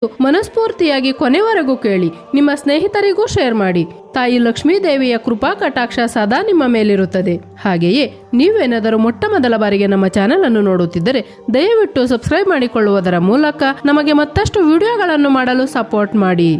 ಮನಸ್ಫೂರ್ತಿಯಾಗಿ ಕೊನೆವರೆಗೂ ಕೇಳಿ. ನಿಮ್ಮ ಸ್ನೇಹಿತರಿಗೂ ಶೇರ್ ಮಾಡಿ. ತಾಯಿ ಲಕ್ಷ್ಮೀದೇವಿಯ ಕೃಪಾ ಕಟಾಕ್ಷ ಸದಾ ನಿಮ್ಮ ಮೇಲಿರುತ್ತದೆ. ಹಾಗೆಯೇ ನೀವೇನಾದರೂ ಮೊಟ್ಟ ಮೊದಲ ಬಾರಿಗೆ ನಮ್ಮ ಚಾನೆಲ್ ಅನ್ನು ನೋಡುತ್ತಿದ್ದರೆ ದಯವಿಟ್ಟು ಸಬ್ಸ್ಕ್ರೈಬ್ ಮಾಡಿಕೊಳ್ಳುವುದರ ಮೂಲಕ ನಮಗೆ ಮತ್ತಷ್ಟು ವಿಡಿಯೋಗಳನ್ನು ಮಾಡಲು ಸಪೋರ್ಟ್ ಮಾಡಿ.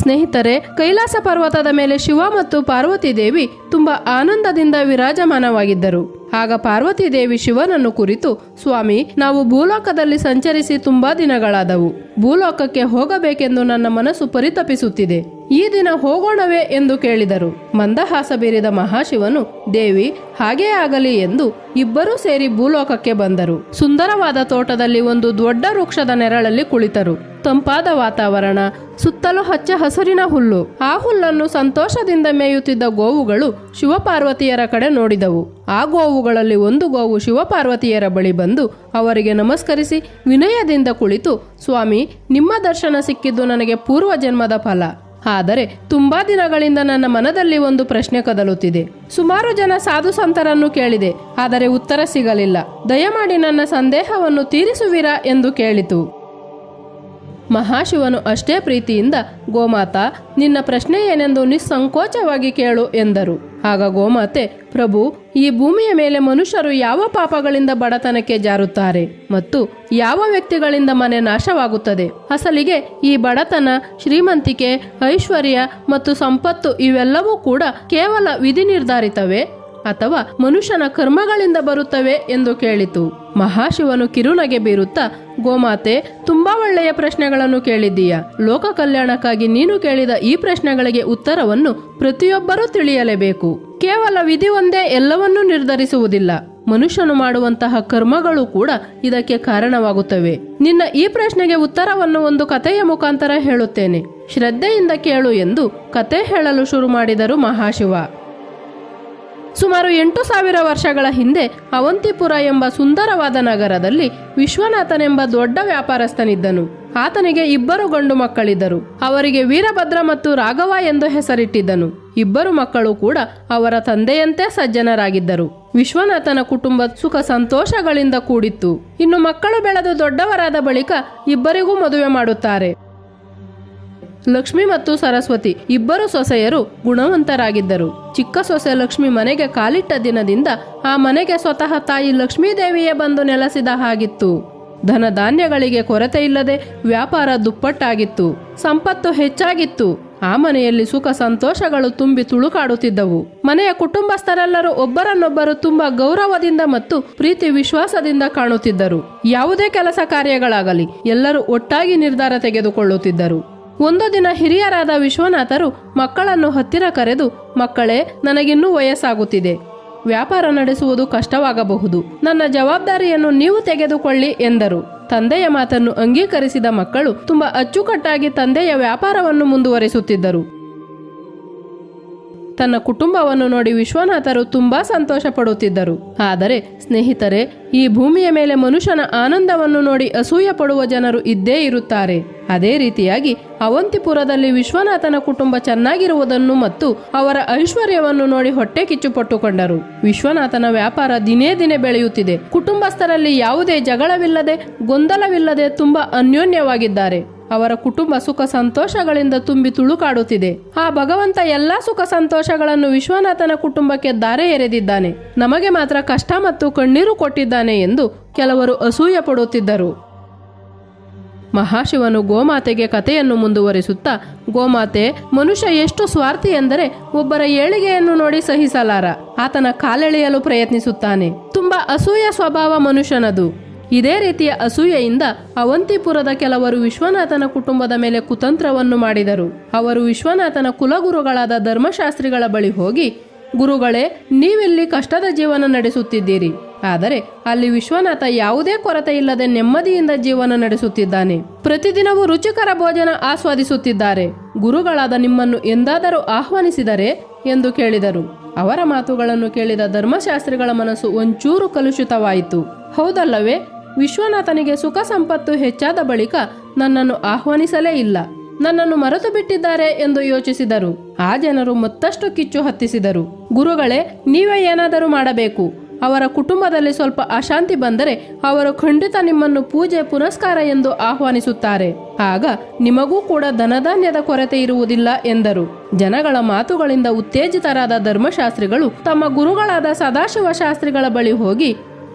ಸ್ನೇಹಿತರೆ, ಕೈಲಾಸ ಪರ್ವತದ ಮೇಲೆ ಶಿವ ಮತ್ತು ಪಾರ್ವತಿ ದೇವಿ ತುಂಬಾ ಆನಂದದಿಂದ ವಿರಾಜಮಾನವಾಗಿದ್ದರು. ಆಗ ಪಾರ್ವತಿ ದೇವಿ ಶಿವನನ್ನು ಕುರಿತು, ಸ್ವಾಮಿ, ನಾವು ಭೂಲೋಕದಲ್ಲಿ ಸಂಚರಿಸಿ ತುಂಬಾ ದಿನಗಳಾದವು. ಭೂಲೋಕಕ್ಕೆ ಹೋಗಬೇಕೆಂದು ನನ್ನ ಮನಸ್ಸು ಪರಿತಪಿಸುತ್ತಿದೆ. ಈ ದಿನ ಹೋಗೋಣವೇ ಎಂದು ಕೇಳಿದರು. ಮಂದಹಾಸ ಬೀರಿದ ಮಹಾಶಿವನು, ದೇವಿ, ಹಾಗೇ ಆಗಲಿ ಎಂದು ಇಬ್ಬರೂ ಸೇರಿ ಭೂಲೋಕಕ್ಕೆ ಬಂದರು. ಸುಂದರವಾದ ತೋಟದಲ್ಲಿ ಒಂದು ದೊಡ್ಡ ವೃಕ್ಷದ ನೆರಳಲ್ಲಿ ಕುಳಿತರು. ತಂಪಾದ ವಾತಾವರಣ, ಸುತ್ತಲೂ ಹಚ್ಚ ಹಸಿರಿನ ಹುಲ್ಲು. ಆ ಹುಲ್ಲನ್ನು ಸಂತೋಷದಿಂದ ಮೇಯುತ್ತಿದ್ದ ಗೋವುಗಳು ಶಿವಪಾರ್ವತಿಯರ ಕಡೆ ನೋಡಿದವು. ಆ ಗೋವುಗಳಲ್ಲಿ ಒಂದು ಗೋವು ಶಿವಪಾರ್ವತಿಯರ ಬಳಿ ಬಂದು ಅವರಿಗೆ ನಮಸ್ಕರಿಸಿ ವಿನಯದಿಂದ ಕುಳಿತು, ಸ್ವಾಮಿ, ನಿಮ್ಮ ದರ್ಶನ ಸಿಕ್ಕಿದ್ದು ನನಗೆ ಪೂರ್ವ ಜನ್ಮದ ಫಲ. ಆದರೆ ತುಂಬಾ ದಿನಗಳಿಂದ ನನ್ನ ಮನದಲ್ಲಿ ಒಂದು ಪ್ರಶ್ನೆ ಕದಲುತ್ತಿದೆ. ಸುಮಾರು ಜನ ಸಾಧು ಸಂತರನ್ನು ಕೇಳಿದೆ, ಆದರೆ ಉತ್ತರ ಸಿಗಲಿಲ್ಲ. ದಯಮಾಡಿ ನನ್ನ ಸಂದೇಹವನ್ನು ತೀರಿಸುವಿರಾ ಎಂದು ಕೇಳಿತು. ಮಹಾಶಿವನು ಅಷ್ಟೇ ಪ್ರೀತಿಯಿಂದ, ಗೋಮಾತಾ, ನಿನ್ನ ಪ್ರಶ್ನೆ ಏನೆಂದು ನಿಸ್ಸಂಕೋಚವಾಗಿ ಕೇಳು ಎಂದರು. ಆಗ ಗೋಮಾತೆ, ಪ್ರಭು, ಈ ಭೂಮಿಯ ಮೇಲೆ ಮನುಷ್ಯರು ಯಾವ ಪಾಪಗಳಿಂದ ಬಡತನಕ್ಕೆ ಜಾರುತ್ತಾರೆ ಮತ್ತು ಯಾವ ವ್ಯಕ್ತಿಗಳಿಂದ ಮನೆ ನಾಶವಾಗುತ್ತದೆ? ಅಸಲಿಗೆ ಈ ಬಡತನ, ಶ್ರೀಮಂತಿಕೆ, ಐಶ್ವರ್ಯ ಮತ್ತು ಸಂಪತ್ತು ಇವೆಲ್ಲವೂ ಕೂಡ ಕೇವಲ ವಿಧಿ ನಿರ್ಧಾರಿತವೇ ಅಥವಾ ಮನುಷ್ಯನ ಕರ್ಮಗಳಿಂದ ಬರುತ್ತವೆ ಎಂದು ಕೇಳಿತು. ಮಹಾಶಿವನು ಕಿರುನಗೆ ಬೀರುತ್ತಾ, ಗೋಮಾತೆ, ತುಂಬಾ ಒಳ್ಳೆಯ ಪ್ರಶ್ನೆಗಳನ್ನು ಕೇಳಿದ್ದೀಯಾ. ಲೋಕ ಕಲ್ಯಾಣಕ್ಕಾಗಿ ನೀನು ಕೇಳಿದ ಈ ಪ್ರಶ್ನೆಗಳಿಗೆ ಉತ್ತರವನ್ನು ಪ್ರತಿಯೊಬ್ಬರೂ ತಿಳಿಯಲೇಬೇಕು. ಕೇವಲ ವಿಧಿ ಒಂದೇ ಎಲ್ಲವನ್ನೂ ನಿರ್ಧರಿಸುವುದಿಲ್ಲ. ಮನುಷ್ಯನು ಮಾಡುವಂತಹ ಕರ್ಮಗಳು ಕೂಡ ಇದಕ್ಕೆ ಕಾರಣವಾಗುತ್ತವೆ. ನಿನ್ನ ಈ ಪ್ರಶ್ನೆಗೆ ಉತ್ತರವನ್ನು ಒಂದು ಕಥೆಯ ಮುಖಾಂತರ ಹೇಳುತ್ತೇನೆ. ಶ್ರದ್ಧೆಯಿಂದ ಕೇಳು ಎಂದು ಕತೆ ಹೇಳಲು ಶುರು ಮಾಡಿದರು ಮಹಾಶಿವ. ಸುಮಾರು 8,000 ವರ್ಷಗಳ ಹಿಂದೆ ಅವಂತಿಪುರ ಎಂಬ ಸುಂದರವಾದ ನಗರದಲ್ಲಿ ವಿಶ್ವನಾಥನೆಂಬ ದೊಡ್ಡ ವ್ಯಾಪಾರಸ್ಥನಿದ್ದನು. ಆತನಿಗೆ 2 ಗಂಡು ಮಕ್ಕಳಿದ್ದರು. ಅವರಿಗೆ ವೀರಭದ್ರ ಮತ್ತು ರಾಘವ ಎಂದು ಹೆಸರಿಟ್ಟಿದ್ದನು. 2 ಮಕ್ಕಳು ಕೂಡ ಅವರ ತಂದೆಯಂತೆ ಸಜ್ಜನರಾಗಿದ್ದರು. ವಿಶ್ವನಾಥನ ಕುಟುಂಬ ಸುಖ ಸಂತೋಷಗಳಿಂದ ಕೂಡಿತ್ತು. ಇನ್ನು ಮಕ್ಕಳು ಬೆಳೆದು ದೊಡ್ಡವರಾದ ಬಳಿಕ ಇಬ್ಬರಿಗೂ ಮದುವೆ ಮಾಡುತ್ತಾರೆ. ಲಕ್ಷ್ಮಿ ಮತ್ತು ಸರಸ್ವತಿ 2 ಸೊಸೆಯರು ಗುಣವಂತರಾಗಿದ್ದರು. ಚಿಕ್ಕ ಸೊಸೆ ಲಕ್ಷ್ಮಿ ಮನೆಗೆ ಕಾಲಿಟ್ಟ ದಿನದಿಂದ ಆ ಮನೆಗೆ ಸ್ವತಃ ತಾಯಿ ಲಕ್ಷ್ಮೀದೇವಿಯೇ ಬಂದು ನೆಲೆಸಿದ ಹಾಗಿತ್ತು. ಧನ ಧಾನ್ಯಗಳಿಗೆ ಕೊರತೆ ಇಲ್ಲದೆ ವ್ಯಾಪಾರ ದುಪ್ಪಟ್ಟಾಗಿತ್ತು. ಸಂಪತ್ತು ಹೆಚ್ಚಾಗಿತ್ತು. ಆ ಮನೆಯಲ್ಲಿ ಸುಖ ಸಂತೋಷಗಳು ತುಂಬಿ ತುಳುಕಾಡುತ್ತಿದ್ದವು. ಮನೆಯ ಕುಟುಂಬಸ್ಥರೆಲ್ಲರೂ ಒಬ್ಬರನ್ನೊಬ್ಬರು ತುಂಬಾ ಗೌರವದಿಂದ ಮತ್ತು ಪ್ರೀತಿ ವಿಶ್ವಾಸದಿಂದ ಕಾಣುತ್ತಿದ್ದರು. ಯಾವುದೇ ಕೆಲಸ ಕಾರ್ಯಗಳಾಗಲಿ ಎಲ್ಲರೂ ಒಟ್ಟಾಗಿ ನಿರ್ಧಾರ ತೆಗೆದುಕೊಳ್ಳುತ್ತಿದ್ದರು. ಒಂದು ದಿನ ಹಿರಿಯರಾದ ವಿಶ್ವನಾಥರು ಮಕ್ಕಳನ್ನು ಹತ್ತಿರ ಕರೆದು, ಮಕ್ಕಳೇ, ನನಗಿನ್ನೂ ವಯಸ್ಸಾಗುತ್ತಿದೆ. ವ್ಯಾಪಾರ ನಡೆಸುವುದು ಕಷ್ಟವಾಗಬಹುದು. ನನ್ನ ಜವಾಬ್ದಾರಿಯನ್ನು ನೀವು ತೆಗೆದುಕೊಳ್ಳಿ ಎಂದರು. ತಂದೆಯ ಮಾತನ್ನು ಅಂಗೀಕರಿಸಿದ ಮಕ್ಕಳು ತುಂಬಾ ಅಚ್ಚುಕಟ್ಟಾಗಿ ತಂದೆಯ ವ್ಯಾಪಾರವನ್ನು ಮುಂದುವರಿಸುತ್ತಿದ್ದರು. ತನ್ನ ಕುಟುಂಬವನ್ನು ನೋಡಿ ವಿಶ್ವನಾಥರು ತುಂಬಾ ಸಂತೋಷ ಪಡುತ್ತಿದ್ದರು. ಆದರೆ ಸ್ನೇಹಿತರೆ, ಈ ಭೂಮಿಯ ಮೇಲೆ ಮನುಷ್ಯನ ಆನಂದವನ್ನು ನೋಡಿ ಅಸೂಯೆ ಪಡುವ ಜನರು ಇದ್ದೇ ಇರುತ್ತಾರೆ. ಅದೇ ರೀತಿಯಾಗಿ ಅವಂತಿಪುರದಲ್ಲಿ ವಿಶ್ವನಾಥನ ಕುಟುಂಬ ಚೆನ್ನಾಗಿರುವುದನ್ನು ಮತ್ತು ಅವರ ಐಶ್ವರ್ಯವನ್ನು ನೋಡಿ ಹೊಟ್ಟೆ ಕಿಚ್ಚು ಪಟ್ಟುಕೊಂಡರು. ವಿಶ್ವನಾಥನ ವ್ಯಾಪಾರ ದಿನೇ ದಿನೇ ಬೆಳೆಯುತ್ತಿದೆ. ಕುಟುಂಬಸ್ಥರಲ್ಲಿ ಯಾವುದೇ ಜಗಳವಿಲ್ಲದೆ, ಗೊಂದಲವಿಲ್ಲದೆ ತುಂಬಾ ಅನ್ಯೋನ್ಯವಾಗಿದ್ದಾರೆ. ಅವರ ಕುಟುಂಬ ಸುಖ ಸಂತೋಷಗಳಿಂದ ತುಂಬಿ ತುಳುಕಾಡುತ್ತಿದೆ. ಆ ಭಗವಂತ ಎಲ್ಲಾ ಸುಖ ಸಂತೋಷಗಳನ್ನು ವಿಶ್ವನಾಥನ ಕುಟುಂಬಕ್ಕೆ ದಾರೆ ಎರೆದಿದ್ದಾನೆ, ನಮಗೆ ಮಾತ್ರ ಕಷ್ಟ ಮತ್ತು ಕಣ್ಣೀರು ಕೊಟ್ಟಿದ್ದಾನೆ ಎಂದು ಕೆಲವರು ಅಸೂಯೆ ಪಡುತ್ತಿದ್ದರು. ಮಹಾಶಿವನು ಗೋಮಾತೆಗೆ ಕಥೆಯನ್ನು ಮುಂದುವರಿಸುತ್ತಾ, ಗೋಮಾತೆ, ಮನುಷ್ಯ ಎಷ್ಟು ಸ್ವಾರ್ಥಿ ಎಂದರೆ ಒಬ್ಬರ ಏಳಿಗೆಯನ್ನು ನೋಡಿ ಸಹಿಸಲಾರ. ಆತನ ಕಾಲೆಳೆಯಲು ಪ್ರಯತ್ನಿಸುತ್ತಾನೆ. ತುಂಬಾ ಅಸೂಯ ಸ್ವಭಾವ ಮನುಷ್ಯನದು. ಇದೇ ರೀತಿಯ ಅಸೂಯೆಯಿಂದ ಅವಂತಿಪುರದ ಕೆಲವರು ವಿಶ್ವನಾಥನ ಕುಟುಂಬದ ಮೇಲೆ ಕುತಂತ್ರವನ್ನು ಮಾಡಿದರು. ಅವರು ವಿಶ್ವನಾಥನ ಕುಲಗುರುಗಳಾದ ಧರ್ಮಶಾಸ್ತ್ರಿಗಳ ಬಳಿ ಹೋಗಿ, ಗುರುಗಳೇ, ನೀವಿಲ್ಲಿ ಕಷ್ಟದ ಜೀವನ ನಡೆಸುತ್ತಿದ್ದೀರಿ. ಆದರೆ ಅಲ್ಲಿ ವಿಶ್ವನಾಥ ಯಾವುದೇ ಕೊರತೆ ಇಲ್ಲದೆ ನೆಮ್ಮದಿಯಿಂದ ಜೀವನ ನಡೆಸುತ್ತಿದ್ದಾನೆ. ಪ್ರತಿದಿನವೂ ರುಚಿಕರ ಭೋಜನ ಆಸ್ವಾದಿಸುತ್ತಿದ್ದಾರೆ. ಗುರುಗಳಾದ ನಿಮ್ಮನ್ನು ಎಂದಾದರೂ ಆಹ್ವಾನಿಸಿದರೆ ಎಂದು ಕೇಳಿದರು. ಅವರ ಮಾತುಗಳನ್ನು ಕೇಳಿದ ಧರ್ಮಶಾಸ್ತ್ರಿಗಳ ಮನಸ್ಸು ಒಂಚೂರು ಕಲುಷಿತವಾಯಿತು. ಹೌದಲ್ಲವೇ, ವಿಶ್ವನಾಥನಿಗೆ ಸುಖ ಸಂಪತ್ತು ಹೆಚ್ಚಾದ ಬಳಿಕ ನನ್ನನ್ನು ಆಹ್ವಾನಿಸಲೇ ಇಲ್ಲ, ನನ್ನನ್ನು ಮರೆತು ಬಿಟ್ಟಿದ್ದಾರೆ ಎಂದು ಯೋಚಿಸಿದರು. ಆ ಜನರು ಮತ್ತಷ್ಟು ಕಿಚ್ಚು ಹತ್ತಿಸಿದರು. ಗುರುಗಳೇ, ನೀವೇ ಏನಾದರೂ ಮಾಡಬೇಕು. ಅವರ ಕುಟುಂಬದಲ್ಲಿ ಸ್ವಲ್ಪ ಅಶಾಂತಿ ಬಂದರೆ ಅವರು ಖಂಡಿತ ನಿಮ್ಮನ್ನು ಪೂಜೆ ಪುನಸ್ಕಾರ ಎಂದು ಆಹ್ವಾನಿಸುತ್ತಾರೆ. ಆಗ ನಿಮಗೂ ಕೂಡ ಧನಧಾನ್ಯದ ಕೊರತೆ ಇರುವುದಿಲ್ಲ ಎಂದರು. ಜನಗಳ ಮಾತುಗಳಿಂದ ಉತ್ತೇಜಿತರಾದ ಧರ್ಮಶಾಸ್ತ್ರಿಗಳು ತಮ್ಮ ಗುರುಗಳಾದ ಸದಾಶಿವ ಶಾಸ್ತ್ರಿಗಳ ಬಳಿ ಹೋಗಿ,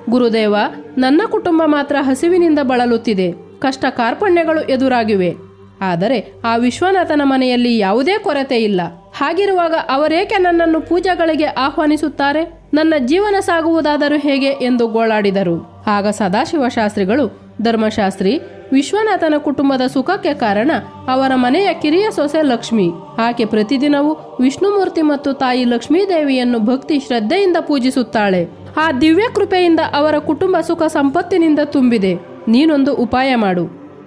ಗುರುದೇವ, ನನ್ನ ಕುಟುಂಬ ಮಾತ್ರ ಹಸಿವಿನಿಂದ ಬಳಲುತ್ತಿದೆ. ಕಷ್ಟ ಕಾರ್ಪಣ್ಯಗಳು ಎದುರಾಗಿವೆ. ಆದರೆ ಆ ವಿಶ್ವನಾಥನ ಮನೆಯಲ್ಲಿ ಯಾವುದೇ ಕೊರತೆ ಇಲ್ಲ. ಹಾಗಿರುವಾಗ ಅವರೇಕೆ ನನ್ನನ್ನು ಪೂಜೆಗಳಿಗೆ ಆಹ್ವಾನಿಸುತ್ತಾರೆ? ನನ್ನ ಜೀವನ ಸಾಗುವುದಾದರೂ ಹೇಗೆ ಎಂದು ಗೋಳಾಡಿದರು. ಆಗ ಸದಾಶಿವ ಶಾಸ್ತ್ರಿಗಳು, ಧರ್ಮಶಾಸ್ತ್ರಿ, ವಿಶ್ವನಾಥನ ಕುಟುಂಬದ ಸುಖಕ್ಕೆ ಕಾರಣ ಅವರ ಮನೆಯ ಕಿರಿಯ ಸೊಸೆ ಲಕ್ಷ್ಮಿ. ಆಕೆ ಪ್ರತಿದಿನವೂ ವಿಷ್ಣುಮೂರ್ತಿ ಮತ್ತು ತಾಯಿ ಲಕ್ಷ್ಮೀದೇವಿಯನ್ನು ಭಕ್ತಿ ಶ್ರದ್ಧೆಯಿಂದ ಪೂಜಿಸುತ್ತಾಳೆ. ಆ ದಿವ್ಯ ಕೃಪೆಯಿಂದ ಅವರ ಕುಟುಂಬ ಸುಖ ಸಂಪತ್ತಿನಿಂದ ತುಂಬಿದೆ. ನೀನೊಂದು ಉಪಾಯ ಮಾಡು.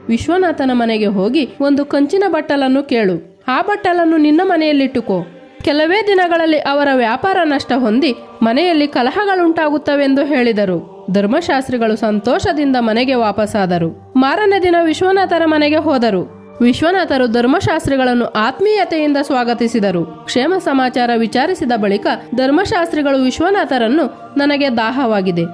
ವಿಶ್ವನಾಥನ ಮನೆಗೆ ಹೋಗಿ ಒಂದು ಕಂಚಿನ ಬಟ್ಟಲನ್ನು ಕೇಳು. ಆ ಬಟ್ಟಲನ್ನು ನಿನ್ನ ಮನೆಯಲ್ಲಿಟ್ಟುಕೋ. ಕೆಲವೇ ದಿನಗಳಲ್ಲಿ ಅವರ ವ್ಯಾಪಾರ ನಷ್ಟ ಹೊಂದಿ ಮನೆಯಲ್ಲಿ ಕಲಹಗಳುಂಟಾಗುತ್ತವೆಂದು ಹೇಳಿದರು. ಧರ್ಮಶಾಸ್ತ್ರಿಗಳು ಸಂತೋಷದಿಂದ ಮನೆಗೆ ವಾಪಸ್ಸಾದರು. ಮಾರನೇ ದಿನ ವಿಶ್ವನಾಥರ ಮನೆಗೆ ಹೋದರು. ವಿಶ್ವನಾಥರು ಧರ್ಮಶಾಸ್ತ್ರಿಗಳನ್ನು ಆತ್ಮೀಯತೆಯಿಂದ ಸ್ವಾಗತಿಸಿದರು. ಕ್ಷೇಮ ಸಮಾಚಾರ ವಿಚಾರಿಸಿದ ಬಳಿಕ ಧರ್ಮಶಾಸ್ತ್ರಿಗಳು ವಿಶ್ವನಾಥರನ್ನು, ನನಗೆ ದಾಹವಾಗಿದೆ,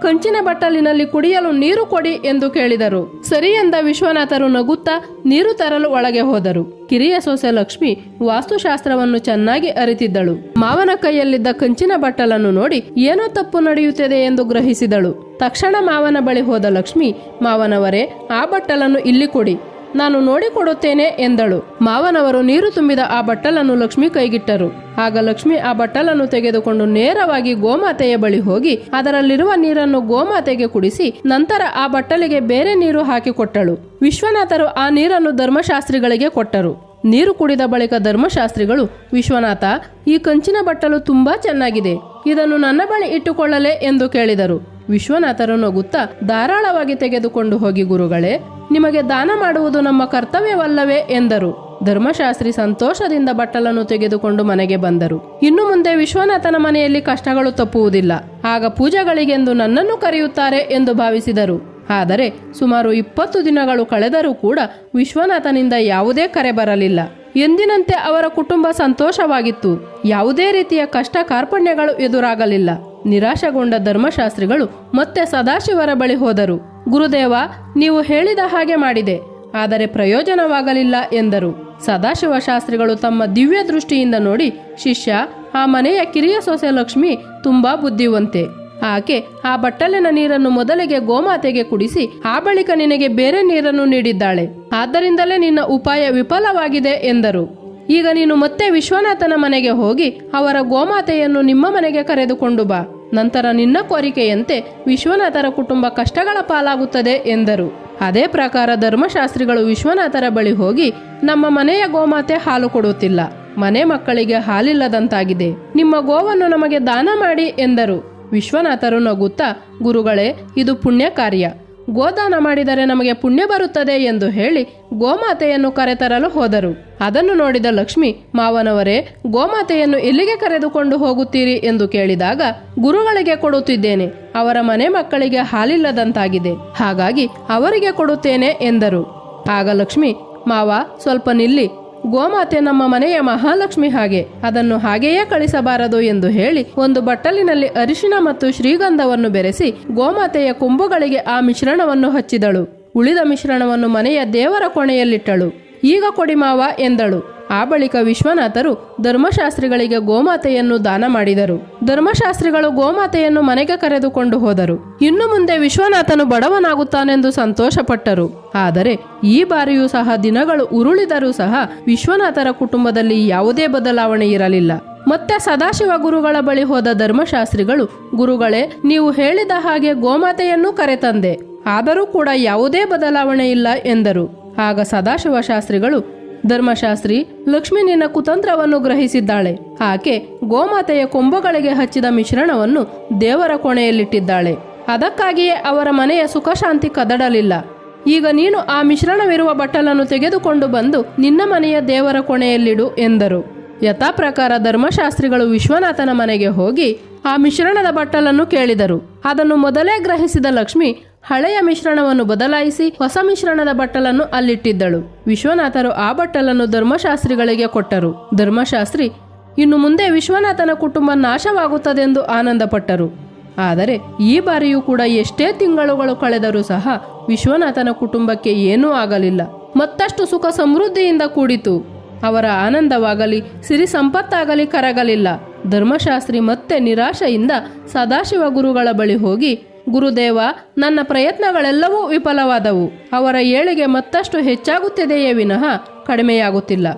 ಕಂಚಿನ ಬಟ್ಟಲಿನಲ್ಲಿ ಕುಡಿಯಲು ನೀರು ಕೊಡಿ ಎಂದು ಕೇಳಿದರು. ಸರಿ ಎಂದ ವಿಶ್ವನಾಥರು ನಗುತ್ತಾ ನೀರು ತರಲು ಒಳಗೆ ಹೋದರು. ಕಿರಿಯ ಸೊಸೆ ಲಕ್ಷ್ಮಿ ವಾಸ್ತುಶಾಸ್ತ್ರವನ್ನು ಚೆನ್ನಾಗಿ ಅರಿತಿದ್ದಳು. ಮಾವನ ಕೈಯಲ್ಲಿದ್ದ ಕಂಚಿನ ಬಟ್ಟಲನ್ನು ನೋಡಿ ಏನೋ ತಪ್ಪು ನಡೆಯುತ್ತದೆ ಎಂದು ಗ್ರಹಿಸಿದಳು. ತಕ್ಷಣ ಮಾವನ ಬಳಿ ಹೋದ ಲಕ್ಷ್ಮಿ, ಮಾವನವರೇ, ಆ ಬಟ್ಟಲನ್ನು ಇಲ್ಲಿ ಕೊಡಿ, ನಾನು ನೋಡಿಕೊಡುತ್ತೇನೆ ಎಂದಳು. ಮಾವನವರು ನೀರು ತುಂಬಿದ ಆ ಬಟ್ಟಲನ್ನು ಲಕ್ಷ್ಮಿ ಕೈಗಿಟ್ಟರು. ಆಗ ಲಕ್ಷ್ಮಿ ಆ ಬಟ್ಟಲನ್ನು ತೆಗೆದುಕೊಂಡು ನೇರವಾಗಿ ಗೋಮಾತೆಯ ಬಳಿ ಹೋಗಿ ಅದರಲ್ಲಿರುವ ನೀರನ್ನು ಗೋಮಾತೆಗೆ ಕುಡಿಸಿ ನಂತರ ಆ ಬಟ್ಟಲಿಗೆ ಬೇರೆ ನೀರು ಹಾಕಿಕೊಟ್ಟಳು. ವಿಶ್ವನಾಥರು ಆ ನೀರನ್ನು ಧರ್ಮಶಾಸ್ತ್ರಿಗಳಿಗೆ ಕೊಟ್ಟರು. ನೀರು ಕುಡಿದ ಬಳಿಕ ಧರ್ಮಶಾಸ್ತ್ರಿಗಳು, ವಿಶ್ವನಾಥ, ಈ ಕಂಚಿನ ಬಟ್ಟಲು ತುಂಬಾ ಚೆನ್ನಾಗಿದೆ, ಇದನ್ನು ನನ್ನ ಬಳಿ ಇಟ್ಟುಕೊಳ್ಳಲೇ ಎಂದು ಕೇಳಿದರು. ವಿಶ್ವನಾಥರು ನಗುತ್ತಾ, ಧಾರಾಳವಾಗಿ ತೆಗೆದುಕೊಂಡು ಹೋಗಿ ಗುರುಗಳೇ, ನಿಮಗೆ ದಾನ ಮಾಡುವುದು ನಮ್ಮ ಕರ್ತವ್ಯವಲ್ಲವೇ ಎಂದರು. ಧರ್ಮಶಾಸ್ತ್ರಿ ಸಂತೋಷದಿಂದ ಬಟ್ಟಲನ್ನು ತೆಗೆದುಕೊಂಡು ಮನೆಗೆ ಬಂದರು. ಇನ್ನು ಮುಂದೆ ವಿಶ್ವನಾಥನ ಮನೆಯಲ್ಲಿ ಕಷ್ಟಗಳು ತಪ್ಪುವುದಿಲ್ಲ. ಆಗ ಪೂಜೆಗಳಿಗೆಂದು ನನ್ನನ್ನು ಕರೆಯುತ್ತಾರೆ ಎಂದು ಭಾವಿಸಿದರು. ಆದರೆ ಸುಮಾರು 20 ದಿನಗಳು ಕಳೆದರೂ ಕೂಡ ವಿಶ್ವನಾಥನಿಂದ ಯಾವುದೇ ಕರೆ ಬರಲಿಲ್ಲ. ಎಂದಿನಂತೆ ಅವರ ಕುಟುಂಬ ಸಂತೋಷವಾಗಿತ್ತು. ಯಾವುದೇ ರೀತಿಯ ಕಷ್ಟ ಕಾರ್ಪಣ್ಯಗಳು ಎದುರಾಗಲಿಲ್ಲ. ನಿರಾಶೆಗೊಂಡ ಧರ್ಮಶಾಸ್ತ್ರಿಗಳು ಮತ್ತೆ ಸದಾಶಿವರ ಬಳಿ ಹೋದರು. ಗುರುದೇವ, ನೀವು ಹೇಳಿದ ಹಾಗೆ ಮಾಡಿದೆ, ಆದರೆ ಪ್ರಯೋಜನವಾಗಲಿಲ್ಲ ಎಂದರು. ಸದಾಶಿವ ಶಾಸ್ತ್ರಿಗಳು ತಮ್ಮ ದಿವ್ಯ ದೃಷ್ಟಿಯಿಂದ ನೋಡಿ, ಶಿಷ್ಯ, ಆ ಮನೆಯ ಕಿರಿಯ ಸೊಸೆ ಲಕ್ಷ್ಮಿ ತುಂಬಾ ಬುದ್ಧಿವಂತೆ. ಆಕೆ ಆ ಬಟ್ಟಲಿನ ನೀರನ್ನು ಮೊದಲಿಗೆ ಗೋಮಾತೆಗೆ ಕುಡಿಸಿ ಆ ಬಳಿಕ ನಿನಗೆ ಬೇರೆ ನೀರನ್ನು ನೀಡಿದ್ದಾಳೆ. ಆದ್ದರಿಂದಲೇ ನಿನ್ನ ಉಪಾಯ ವಿಫಲವಾಗಿದೆ ಎಂದರು. ಈಗ ನೀನು ಮತ್ತೆ ವಿಶ್ವನಾಥನ ಮನೆಗೆ ಹೋಗಿ ಅವರ ಗೋಮಾತೆಯನ್ನು ನಿಮ್ಮ ಮನೆಗೆ ಕರೆದುಕೊಂಡು ಬಾ. ನಂತರ ನಿನ್ನ ಕೋರಿಕೆಯಂತೆ ವಿಶ್ವನಾಥರ ಕುಟುಂಬ ಕಷ್ಟಗಳ ಪಾಲಾಗುತ್ತದೆ ಎಂದರು. ಅದೇ ಪ್ರಕಾರ ಧರ್ಮಶಾಸ್ತ್ರಿಗಳು ವಿಶ್ವನಾಥರ ಬಳಿ ಹೋಗಿ, ನಮ್ಮ ಮನೆಯ ಗೋಮಾತೆ ಹಾಲು ಕೊಡುತ್ತಿಲ್ಲ, ಮನೆ ಮಕ್ಕಳಿಗೆ ಹಾಲಿಲ್ಲದಂತಾಗಿದೆ, ನಿಮ್ಮ ಗೋವನ್ನು ನಮಗೆ ದಾನ ಮಾಡಿ ಎಂದರು. ವಿಶ್ವನಾಥರು ನಗುತ್ತಾ, ಗುರುಗಳೇ, ಇದು ಪುಣ್ಯ ಕಾರ್ಯ, ಗೋದಾನ ಮಾಡಿದರೆ ನಮಗೆ ಪುಣ್ಯ ಬರುತ್ತದೆ ಎಂದು ಹೇಳಿ ಗೋಮಾತೆಯನ್ನು ಕರೆತರಲು ಹೋದರು. ಅದನ್ನು ನೋಡಿದ ಲಕ್ಷ್ಮಿ, ಮಾವನವರೇ, ಗೋಮಾತೆಯನ್ನು ಎಲ್ಲಿಗೆ ಕರೆದುಕೊಂಡು ಹೋಗುತ್ತೀರಿ ಎಂದು ಕೇಳಿದಾಗ, ಗುರುಗಳಿಗೆ ಕೊಡುತ್ತಿದ್ದೇನೆ, ಅವರ ಮನೆ ಮಕ್ಕಳಿಗೆ ಹಾಲಿಲ್ಲದಂತಾಗಿದೆ, ಹಾಗಾಗಿ ಅವರಿಗೆ ಕೊಡುತ್ತೇನೆ ಎಂದರು. ಆಗ ಲಕ್ಷ್ಮಿ, ಮಾವ, ಸ್ವಲ್ಪ ನಿಲ್ಲಿ, ಗೋಮಾತೆ ನಮ್ಮ ಮನೆಯ ಮಹಾಲಕ್ಷ್ಮಿ ಹಾಗೆ, ಅದನ್ನು ಹಾಗೆಯೇ ಕಳಿಸಬಾರದು ಎಂದು ಹೇಳಿ ಒಂದು ಬಟ್ಟಲಿನಲ್ಲಿ ಅರಿಶಿಣ ಮತ್ತು ಶ್ರೀಗಂಧವನ್ನು ಬೆರೆಸಿ ಗೋಮಾತೆಯ ಕೊಂಬುಗಳಿಗೆ ಆ ಮಿಶ್ರಣವನ್ನು ಹಚ್ಚಿದಳು. ಉಳಿದ ಮಿಶ್ರಣವನ್ನು ಮನೆಯ ದೇವರ ಕೋಣೆಯಲ್ಲಿಟ್ಟಳು. ಈಗ ಕೊಡಿ ಮಾವ ಎಂದಳು. ಆ ಬಳಿಕ ವಿಶ್ವನಾಥರು ಧರ್ಮಶಾಸ್ತ್ರಿಗಳಿಗೆ ಗೋಮಾತೆಯನ್ನು ದಾನ ಮಾಡಿದರು. ಧರ್ಮಶಾಸ್ತ್ರಿಗಳು ಗೋಮಾತೆಯನ್ನು ಮನೆಗೆ ಕರೆದುಕೊಂಡು ಹೋದರು. ಇನ್ನು ಮುಂದೆ ವಿಶ್ವನಾಥನು ಬಡವನಾಗುತ್ತಾನೆಂದು ಸಂತೋಷಪಟ್ಟರು. ಆದರೆ ಈ ಬಾರಿಯೂ ಸಹ ದಿನಗಳು ಉರುಳಿದರೂ ಸಹ ವಿಶ್ವನಾಥರ ಕುಟುಂಬದಲ್ಲಿ ಯಾವುದೇ ಬದಲಾವಣೆ ಇರಲಿಲ್ಲ. ಮತ್ತೆ ಸದಾಶಿವ ಗುರುಗಳ ಬಳಿ ಹೋದ ಧರ್ಮಶಾಸ್ತ್ರಿಗಳು, ಗುರುಗಳೇ, ನೀವು ಹೇಳಿದ ಹಾಗೆ ಗೋಮಾತೆಯನ್ನು ಕರೆತಂದೆ, ಆದರೂ ಕೂಡ ಯಾವುದೇ ಬದಲಾವಣೆ ಇಲ್ಲ ಎಂದರು. ಆಗ ಸದಾಶಿವ ಶಾಸ್ತ್ರಿಗಳು, ಧರ್ಮಶಾಸ್ತ್ರಿ, ಲಕ್ಷ್ಮಿ ನಿನ್ನ ಕುತಂತ್ರವನ್ನು ಗ್ರಹಿಸಿದ್ದಾಳೆ. ಆಕೆ ಗೋಮಾತೆಯ ಕೊಂಬುಗಳಿಗೆ ಹಚ್ಚಿದ ಮಿಶ್ರಣವನ್ನು ದೇವರ ಕೋಣೆಯಲ್ಲಿಟ್ಟಿದ್ದಾಳೆ. ಅದಕ್ಕಾಗಿಯೇ ಅವರ ಮನೆಯ ಸುಖ ಶಾಂತಿ ಕದಡಲಿಲ್ಲ. ಈಗ ನೀನು ಆ ಮಿಶ್ರಣವಿರುವ ಬಟ್ಟಲನ್ನು ತೆಗೆದುಕೊಂಡು ಬಂದು ನಿನ್ನ ಮನೆಯ ದೇವರ ಕೋಣೆಯಲ್ಲಿಡು ಎಂದರು. ಯಥಾ ಪ್ರಕಾರ ಧರ್ಮಶಾಸ್ತ್ರಿಗಳು ವಿಶ್ವನಾಥನ ಮನೆಗೆ ಹೋಗಿ ಆ ಮಿಶ್ರಣದ ಬಟ್ಟಲನ್ನು ಕೇಳಿದರು. ಅದನ್ನು ಮೊದಲೇ ಗ್ರಹಿಸಿದ ಲಕ್ಷ್ಮಿ ಹಳೆಯ ಮಿಶ್ರಣವನ್ನು ಬದಲಾಯಿಸಿ ಹೊಸ ಮಿಶ್ರಣದ ಬಟ್ಟಲನ್ನು ಅಲ್ಲಿಟ್ಟಿದ್ದಳು. ವಿಶ್ವನಾಥರು ಆ ಬಟ್ಟಲನ್ನು ಧರ್ಮಶಾಸ್ತ್ರಿಗಳಿಗೆ ಕೊಟ್ಟರು. ಧರ್ಮಶಾಸ್ತ್ರಿ, ಇನ್ನು ಮುಂದೆ ವಿಶ್ವನಾಥನ ಕುಟುಂಬ ನಾಶವಾಗುತ್ತದೆಂದು ಆನಂದಪಟ್ಟರು. ಆದರೆ ಈ ಬಾರಿಯೂ ಕೂಡ ಎಷ್ಟೇ ತಿಂಗಳುಗಳು ಕಳೆದರೂ ಸಹ ವಿಶ್ವನಾಥನ ಕುಟುಂಬಕ್ಕೆ ಏನೂ ಆಗಲಿಲ್ಲ. ಮತ್ತಷ್ಟು ಸುಖ ಸಮೃದ್ಧಿಯಿಂದ ಕೂಡಿತು. ಅವರ ಆನಂದವಾಗಲಿ ಸಿರಿ ಸಂಪತ್ತಾಗಲಿ ಕರಗಲಿಲ್ಲ. ಧರ್ಮಶಾಸ್ತ್ರಿ ಮತ್ತೆ ನಿರಾಶೆಯಿಂದ ಸದಾಶಿವ ಗುರುಗಳ ಬಳಿ ಹೋಗಿ, ಗುರುದೇವ, ನನ್ನ ಪ್ರಯತ್ನಗಳೆಲ್ಲವೂ ವಿಫಲವಾದವು. ಅವರ ಏಳಿಗೆ ಮತ್ತಷ್ಟು ಹೆಚ್ಚಾಗುತ್ತಿದೆಯೇ ವಿನಃ ಕಡಿಮೆಯಾಗುತ್ತಿಲ್ಲ.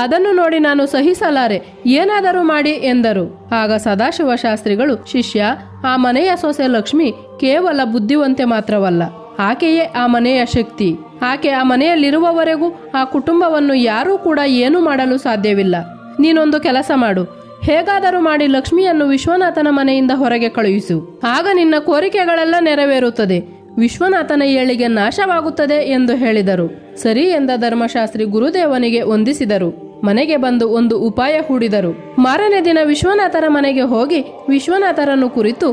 ಅದನ್ನು ನೋಡಿ ನಾನು ಸಹಿಸಲಾರೆ, ಏನಾದರೂ ಮಾಡಿ ಎಂದರು. ಆಗ ಸದಾಶಿವ ಶಾಸ್ತ್ರಿಗಳು, ಶಿಷ್ಯ, ಆ ಮನೆಯ ಸೊಸೆ ಲಕ್ಷ್ಮಿ ಕೇವಲ ಬುದ್ಧಿವಂತೆ ಮಾತ್ರವಲ್ಲ, ಆಕೆಯೇ ಆ ಮನೆಯ ಶಕ್ತಿ. ಆಕೆ ಆ ಮನೆಯಲ್ಲಿರುವವರೆಗೂ ಆ ಕುಟುಂಬವನ್ನು ಯಾರೂ ಕೂಡ ಏನೂ ಮಾಡಲು ಸಾಧ್ಯವಿಲ್ಲ. ನೀನೊಂದು ಕೆಲಸ ಮಾಡು, ಹೇಗಾದರೂ ಮಾಡಿ ಲಕ್ಷ್ಮಿಯನ್ನು ವಿಶ್ವನಾಥನ ಮನೆಯಿಂದ ಹೊರಗೆ ಕಳುಹಿಸು. ಆಗ ನಿನ್ನ ಕೋರಿಕೆಗಳೆಲ್ಲ ನೆರವೇರುತ್ತದೆ, ವಿಶ್ವನಾಥನ ಏಳಿಗೆ ನಾಶವಾಗುತ್ತದೆ ಎಂದು ಹೇಳಿದರು. ಸರಿ ಎಂದ ಧರ್ಮಶಾಸ್ತ್ರಿ ಗುರುದೇವನಿಗೆ ವಂದಿಸಿದರು. ಮನೆಗೆ ಬಂದು ಒಂದು ಉಪಾಯ ಹೂಡಿದರು. ಮಾರನೇ ದಿನ ವಿಶ್ವನಾಥರ ಮನೆಗೆ ಹೋಗಿ ವಿಶ್ವನಾಥರನ್ನು ಕುರಿತು